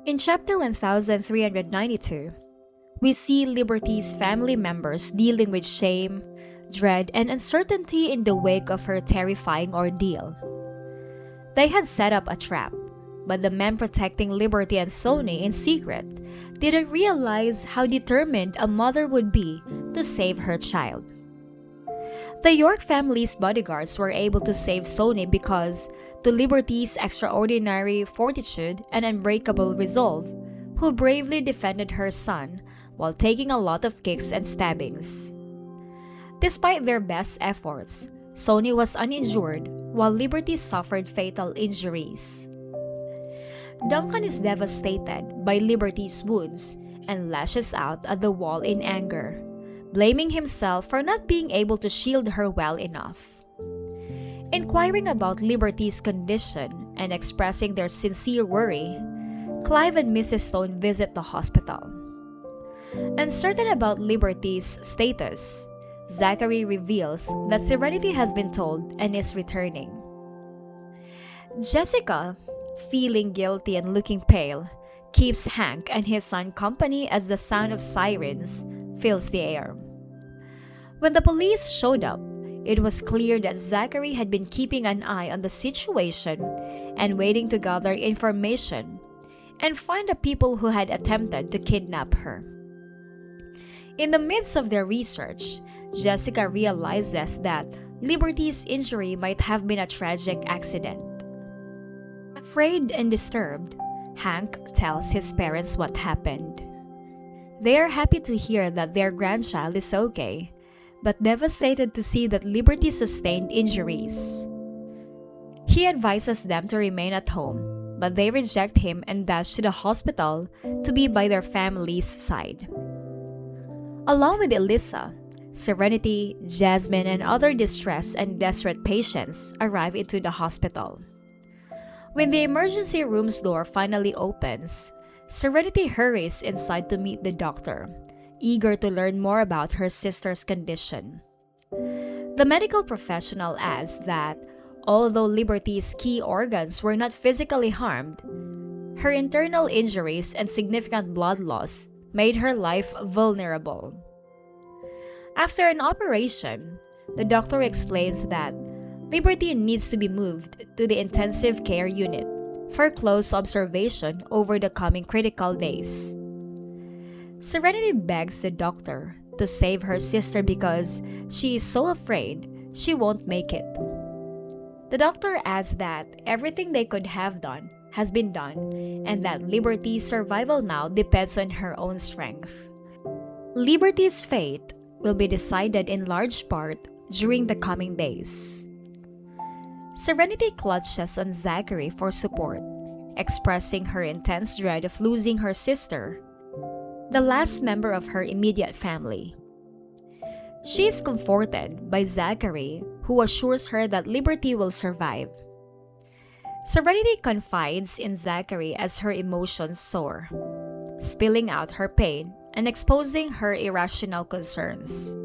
In chapter 1392, we see Liberty's family members dealing with shame, dread, and uncertainty in the wake of her terrifying ordeal. They had set up a trap, but the men protecting Liberty and Sony in secret didn't realize how determined a mother would be to save her child. The York family's bodyguards were able to save Sony because to Liberty's extraordinary fortitude and unbreakable resolve, who bravely defended her son while taking a lot of kicks and stabbings. Despite their best efforts, Sony was uninjured while Liberty suffered fatal injuries. Duncan is devastated by Liberty's wounds and lashes out at the wall in anger, blaming himself for not being able to shield her well enough. Inquiring about Liberty's condition and expressing their sincere worry, Clive and Mrs. Stone visit the hospital. Uncertain about Liberty's status, Zachary reveals that Serenity has been told and is returning. Jessica, feeling guilty and looking pale, keeps Hank and his son company as the sound of sirens fills the air. When the police showed up, it was clear that Zachary had been keeping an eye on the situation and waiting to gather information and find the people who had attempted to kidnap her. In the midst of their research, Jessica realizes that Liberty's injury might have been a tragic accident. Afraid and disturbed, Hank tells his parents what happened. They are happy to hear that their grandchild is okay, but devastated to see that Liberty sustained injuries. He advises them to remain at home, but they reject him and dash to the hospital to be by their family's side. Along with Elisa, Serenity, Jasmine, and other distressed and desperate patients arrive into the hospital. When the emergency room's door finally opens, Serenity hurries inside to meet the doctor, eager to learn more about her sister's condition. The medical professional adds that although Liberty's key organs were not physically harmed, her internal injuries and significant blood loss made her life vulnerable. After an operation, the doctor explains that Liberty needs to be moved to the intensive care unit for close observation over the coming critical days. Serenity begs the doctor to save her sister because she is so afraid she won't make it. The doctor adds that everything they could have done has been done and that Liberty's survival now depends on her own strength. Liberty's fate will be decided in large part during the coming days. Serenity clutches on Zachary for support, expressing her intense dread of losing her sister, the last member of her immediate family. She is comforted by Zachary, who assures her that Liberty will survive. Serenity confides in Zachary as her emotions soar, spilling out her pain and exposing her irrational concerns.